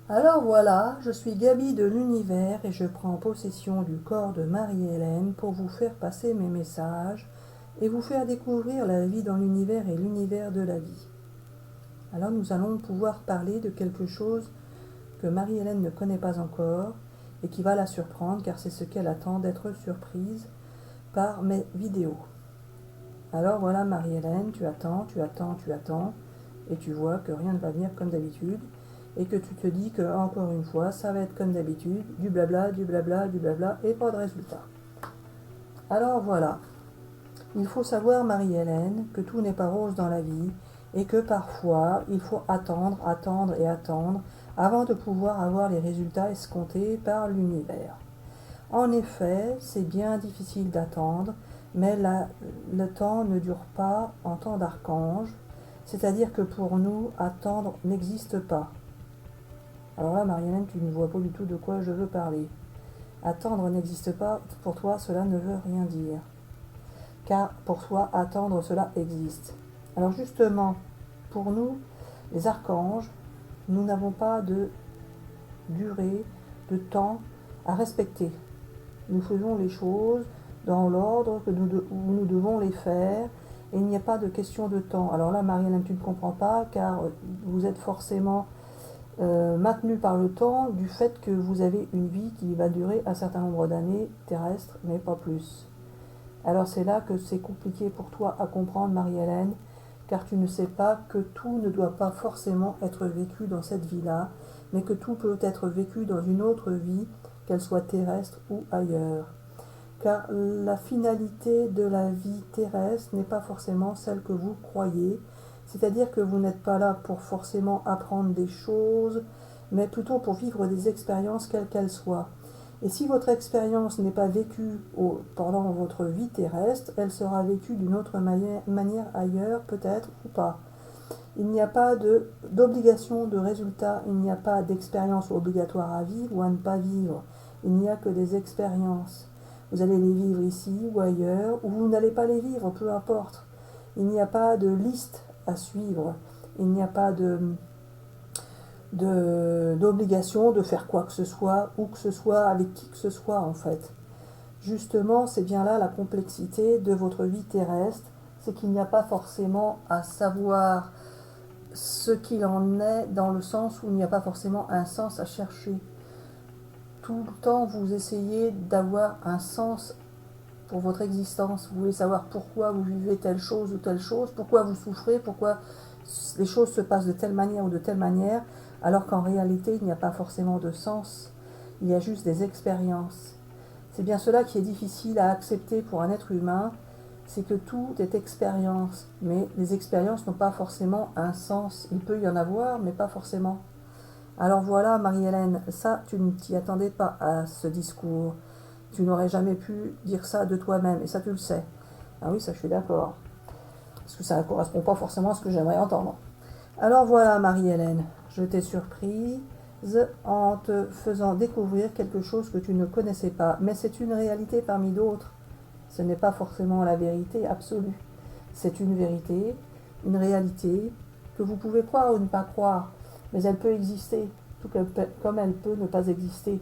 Alors voilà, je suis Gaby de l'univers et je prends possession du corps de Marie-Hélène pour vous faire passer mes messages et vous faire découvrir la vie dans l'univers et l'univers de la vie. Alors nous allons pouvoir parler de quelque chose que Marie-Hélène ne connaît pas encore et qui va la surprendre car c'est ce qu'elle attend, d'être surprise par mes vidéos. Alors voilà Marie-Hélène, tu attends, tu attends, tu attends et tu vois que rien ne va venir comme d'habitude et que tu te dis que encore une fois ça va être comme d'habitude, du blabla, du blabla, du blabla et pas de résultat. Alors voilà, il faut savoir Marie-Hélène que tout n'est pas rose dans la vie et que parfois il faut attendre, attendre et attendre avant de pouvoir avoir les résultats escomptés par l'univers. En effet, c'est bien difficile d'attendre, mais le temps ne dure pas en temps d'archange, c'est-à-dire que pour nous, attendre n'existe pas. Alors là, Marie-Hélène, tu ne vois pas du tout de quoi je veux parler. Attendre n'existe pas, pour toi, cela ne veut rien dire. Car pour toi, attendre, cela existe. Alors justement, pour nous, les archanges, nous n'avons pas de durée, de temps à respecter. Nous faisons les choses dans l'ordre où nous devons les faire et il n'y a pas de question de temps. Alors là, Marie-Hélène, tu ne comprends pas car vous êtes forcément maintenu par le temps du fait que vous avez une vie qui va durer un certain nombre d'années terrestres, mais pas plus. Alors c'est là que c'est compliqué pour toi à comprendre, Marie-Hélène, car tu ne sais pas que tout ne doit pas forcément être vécu dans cette vie-là, mais que tout peut être vécu dans une autre vie, qu'elle soit terrestre ou ailleurs. Car la finalité de la vie terrestre n'est pas forcément celle que vous croyez, c'est-à-dire que vous n'êtes pas là pour forcément apprendre des choses, mais plutôt pour vivre des expériences quelles qu'elles soient. Et si votre expérience n'est pas vécue pendant votre vie terrestre, elle sera vécue d'une autre manière ailleurs, peut-être ou pas. Il n'y a pas d'obligation de résultat, il n'y a pas d'expérience obligatoire à vivre ou à ne pas vivre. Il n'y a que des expériences. Vous allez les vivre ici ou ailleurs, ou vous n'allez pas les vivre, peu importe. Il n'y a pas de liste à suivre. Il n'y a pas d'obligation de faire quoi que ce soit, où que ce soit, avec qui que ce soit en fait. Justement, c'est bien là la complexité de votre vie terrestre, c'est qu'il n'y a pas forcément à savoir ce qu'il en est dans le sens où il n'y a pas forcément un sens à chercher. Tout le temps, vous essayez d'avoir un sens pour votre existence. Vous voulez savoir pourquoi vous vivez telle chose ou telle chose, pourquoi vous souffrez, pourquoi les choses se passent de telle manière ou de telle manière, alors qu'en réalité, il n'y a pas forcément de sens. Il y a juste des expériences. C'est bien cela qui est difficile à accepter pour un être humain, c'est que tout est expérience, mais les expériences n'ont pas forcément un sens. Il peut y en avoir, mais pas forcément. Alors voilà, Marie-Hélène, ça, tu ne t'y attendais pas à ce discours. Tu n'aurais jamais pu dire ça de toi-même, et ça, tu le sais. Ah oui, ça, je suis d'accord. Parce que ça ne correspond pas forcément à ce que j'aimerais entendre. Alors voilà, Marie-Hélène, je t'ai surprise en te faisant découvrir quelque chose que tu ne connaissais pas, mais c'est une réalité parmi d'autres. Ce n'est pas forcément la vérité absolue. C'est une vérité, une réalité que vous pouvez croire ou ne pas croire, mais elle peut exister, tout comme elle peut ne pas exister.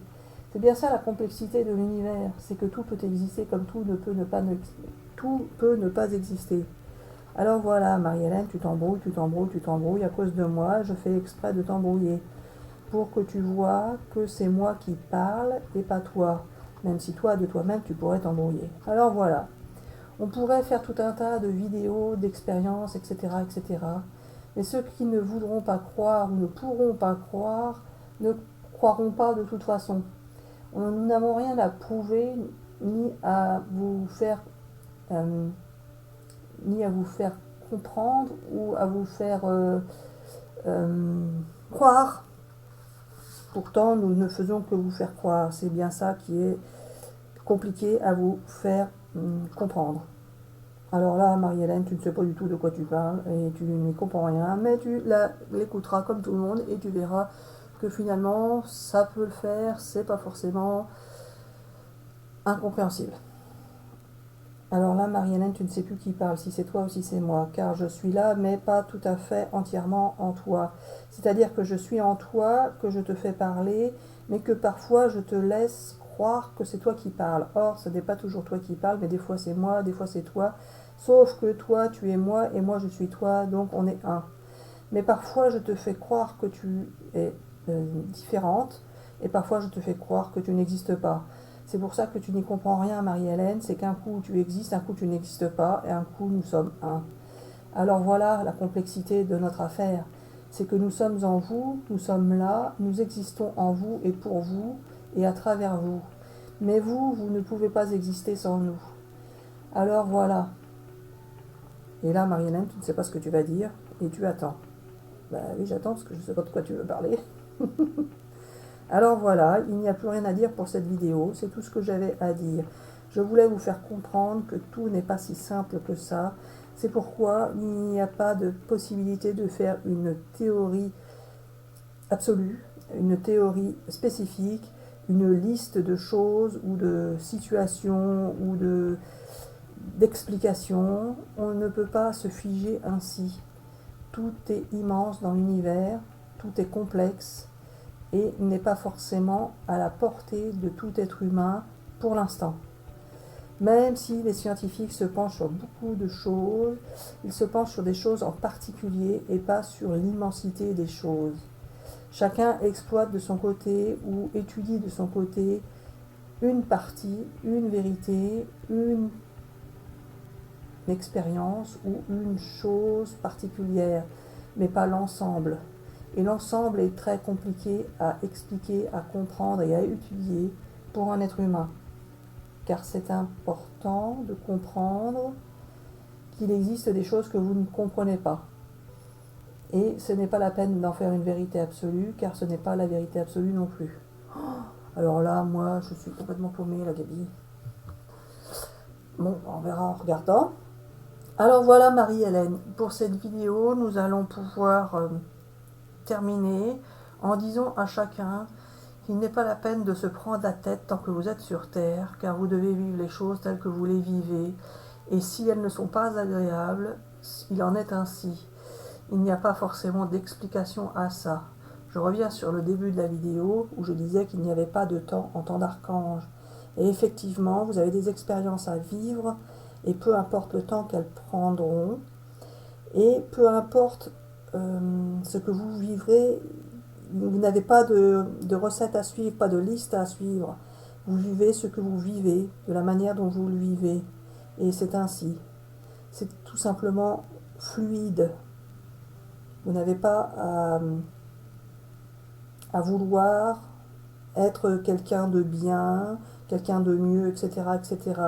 C'est bien ça la complexité de l'univers, c'est que tout peut exister comme tout peut ne pas exister. Alors voilà, Marie-Hélène, tu t'embrouilles, tu t'embrouilles, tu t'embrouilles à cause de moi, je fais exprès de t'embrouiller pour que tu vois que c'est moi qui parle et pas toi, même si toi, de toi-même, tu pourrais t'embrouiller. Alors voilà, on pourrait faire tout un tas de vidéos, d'expériences, etc., etc. Mais ceux qui ne voudront pas croire ou ne pourront pas croire ne croiront pas de toute façon. Nous n'avons rien à prouver ni à vous faire euh, ni à vous faire comprendre ou à vous faire croire. Pourtant, nous ne faisons que vous faire croire. C'est bien ça qui est compliqué à vous faire comprendre. Alors là, Marie-Hélène, tu ne sais pas du tout de quoi tu parles et tu n'y comprends rien, mais tu l'écouteras comme tout le monde et tu verras que finalement, ça peut le faire, c'est pas forcément incompréhensible. Alors là, Marie-Hélène, tu ne sais plus qui parle, si c'est toi ou si c'est moi, car je suis là, mais pas tout à fait entièrement en toi. C'est-à-dire que je suis en toi, que je te fais parler, mais que parfois je te laisse croire que c'est toi qui parles. Or, ce n'est pas toujours toi qui parles, mais des fois c'est moi, des fois c'est toi. Sauf que toi, tu es moi et moi je suis toi, donc on est un. Mais parfois je te fais croire que tu es différente, et parfois je te fais croire que tu n'existes pas. C'est pour ça que tu n'y comprends rien, Marie-Hélène, c'est qu'un coup tu existes, un coup tu n'existes pas, et un coup nous sommes un. Alors voilà la complexité de notre affaire. C'est que nous sommes en vous, nous sommes là, nous existons en vous et pour vous, et à travers vous. Mais vous, vous ne pouvez pas exister sans nous. Alors voilà. Et là, Marie-Hélène, tu ne sais pas ce que tu vas dire, et tu attends. Bah oui, j'attends, parce que je ne sais pas de quoi tu veux parler. Alors voilà, il n'y a plus rien à dire pour cette vidéo, c'est tout ce que j'avais à dire. Je voulais vous faire comprendre que tout n'est pas si simple que ça. C'est pourquoi il n'y a pas de possibilité de faire une théorie absolue, une théorie spécifique, une liste de choses ou de situations ou d'explications. On ne peut pas se figer ainsi. Tout est immense dans l'univers, tout est complexe et n'est pas forcément à la portée de tout être humain pour l'instant. Même si les scientifiques se penchent sur beaucoup de choses, ils se penchent sur des choses en particulier et pas sur l'immensité des choses. Chacun exploite de son côté ou étudie de son côté une partie, une vérité, une expérience ou une chose particulière, mais pas l'ensemble. Et l'ensemble est très compliqué à expliquer, à comprendre et à étudier pour un être humain. Car c'est important de comprendre qu'il existe des choses que vous ne comprenez pas. Et ce n'est pas la peine d'en faire une vérité absolue, car ce n'est pas la vérité absolue non plus. Alors là, moi, je suis complètement paumée, la Gabi. Bon, on verra en regardant. Alors voilà, Marie-Hélène, pour cette vidéo, nous allons pouvoir terminer en disant à chacun qu'il n'est pas la peine de se prendre la tête tant que vous êtes sur Terre, car vous devez vivre les choses telles que vous les vivez, et si elles ne sont pas agréables, il en est ainsi. Il n'y a pas forcément d'explication à ça. Je reviens sur le début de la vidéo où je disais qu'il n'y avait pas de temps en temps d'archange. Et effectivement, vous avez des expériences à vivre, et peu importe le temps qu'elles prendront, et peu importe ce que vous vivrez, vous n'avez pas de recette à suivre, pas de liste à suivre. Vous vivez ce que vous vivez, de la manière dont vous le vivez. Et c'est ainsi. C'est tout simplement fluide. Vous n'avez pas à vouloir être quelqu'un de bien, quelqu'un de mieux, etc., etc.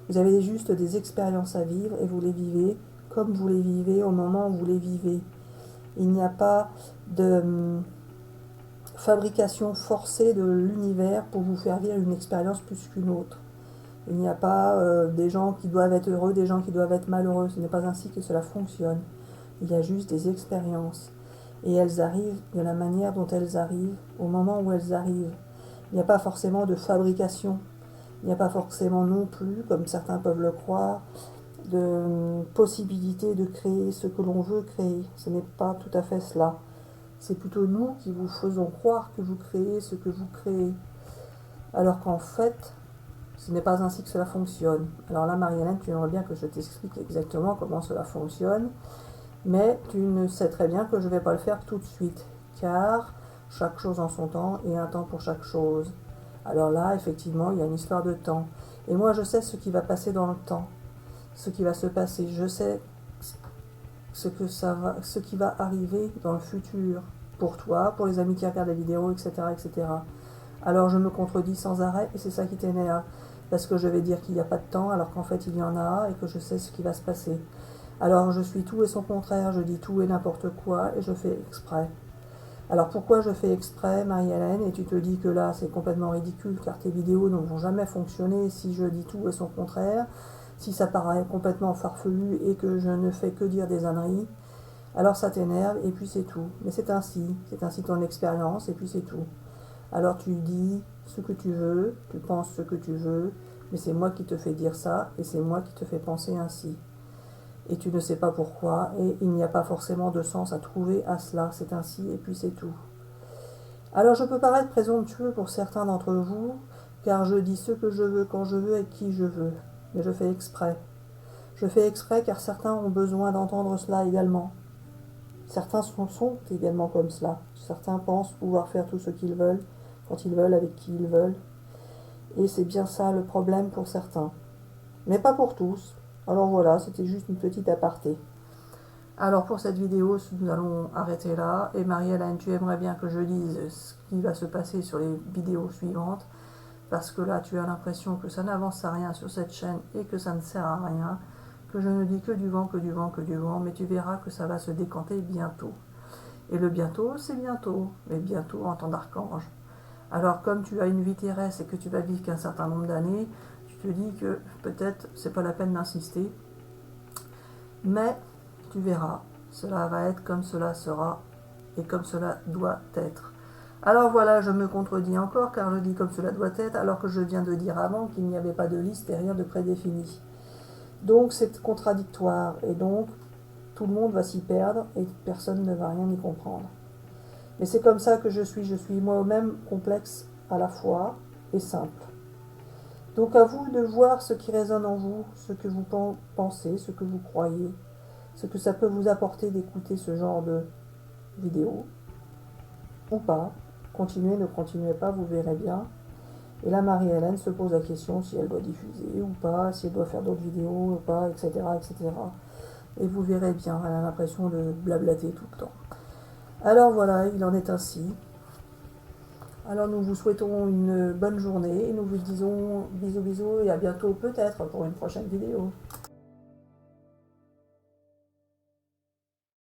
Vous avez juste des expériences à vivre et vous les vivez comme vous les vivez au moment où vous les vivez. Il n'y a pas de fabrication forcée de l'univers pour vous faire vivre une expérience plus qu'une autre. Il n'y a pas des gens qui doivent être heureux, des gens qui doivent être malheureux. Ce n'est pas ainsi que cela fonctionne. Il y a juste des expériences. Et elles arrivent de la manière dont elles arrivent, au moment où elles arrivent. Il n'y a pas forcément de fabrication. Il n'y a pas forcément non plus, comme certains peuvent le croire, de possibilité de créer ce que l'on veut créer. Ce n'est pas tout à fait cela. C'est plutôt nous qui vous faisons croire que vous créez ce que vous créez. Alors qu'en fait, ce n'est pas ainsi que cela fonctionne. Alors là, Marie-Hélène, tu aimerais bien que je t'explique exactement comment cela fonctionne, mais tu ne sais très bien que je ne vais pas le faire tout de suite, car chaque chose en son temps et un temps pour chaque chose. Alors là, effectivement, il y a une histoire de temps. Et moi, je sais ce qui va passer dans le temps, ce qui va se passer. Je sais ce qui va arriver dans le futur, pour toi, pour les amis qui regardent la vidéo, etc., etc. Alors je me contredis sans arrêt, et c'est ça qui t'énerve, parce que je vais dire qu'il n'y a pas de temps, alors qu'en fait il y en a, et que je sais ce qui va se passer. Alors je suis tout et son contraire, je dis tout et n'importe quoi, et je fais exprès. Alors pourquoi je fais exprès, Marie-Hélène, et tu te dis que là c'est complètement ridicule, car tes vidéos ne vont jamais fonctionner si je dis tout et son contraire, si ça paraît complètement farfelu et que je ne fais que dire des âneries, alors ça t'énerve, et puis c'est tout. Mais c'est ainsi ton expérience, et puis c'est tout. Alors tu dis ce que tu veux, tu penses ce que tu veux, Mais c'est moi qui te fais dire ça, et c'est moi qui te fais penser ainsi. Et tu ne sais pas pourquoi, et il n'y a pas forcément de sens à trouver à cela, c'est ainsi, et puis c'est tout. Alors je peux paraître présomptueux pour certains d'entre vous, car je dis ce que je veux, quand je veux et qui je veux. Mais je fais exprès. Je fais exprès car certains ont besoin d'entendre cela également. Certains sont également comme cela. Certains pensent pouvoir faire tout ce qu'ils veulent, quand ils veulent, avec qui ils veulent. Et c'est bien ça le problème pour certains. Mais pas pour tous. Alors voilà, c'était juste une petite aparté. Alors pour cette vidéo, nous allons arrêter là. Et Marie-Hélène, tu aimerais bien que je dise ce qui va se passer sur les vidéos suivantes, parce que là tu as l'impression que ça n'avance à rien sur cette chaîne et que ça ne sert à rien, que je ne dis que du vent, que du vent, que du vent, mais tu verras que ça va se décanter bientôt. Et le bientôt, c'est bientôt, mais bientôt en temps d'archange. Alors comme tu as une vie terrestre et que tu vas vivre qu'un certain nombre d'années, tu te dis que peut-être c'est pas la peine d'insister, mais tu verras, cela va être comme cela sera et comme cela doit être. Alors voilà, je me contredis encore car je dis comme cela doit être alors que je viens de dire avant qu'il n'y avait pas de liste et rien de prédéfini. Donc c'est contradictoire et donc tout le monde va s'y perdre et personne ne va rien y comprendre. Mais c'est comme ça que je suis moi-même complexe à la fois et simple. Donc à vous de voir ce qui résonne en vous, ce que vous pensez, ce que vous croyez, ce que ça peut vous apporter d'écouter ce genre de vidéo, ou pas. Continuez, ne continuez pas, vous verrez bien. Et là, Marie-Hélène se pose la question si elle doit diffuser ou pas, si elle doit faire d'autres vidéos ou pas, etc., etc. Et vous verrez bien, elle a l'impression de blablater tout le temps. Alors voilà, il en est ainsi. Alors nous vous souhaitons une bonne journée et nous vous disons bisous bisous et à bientôt peut-être pour une prochaine vidéo.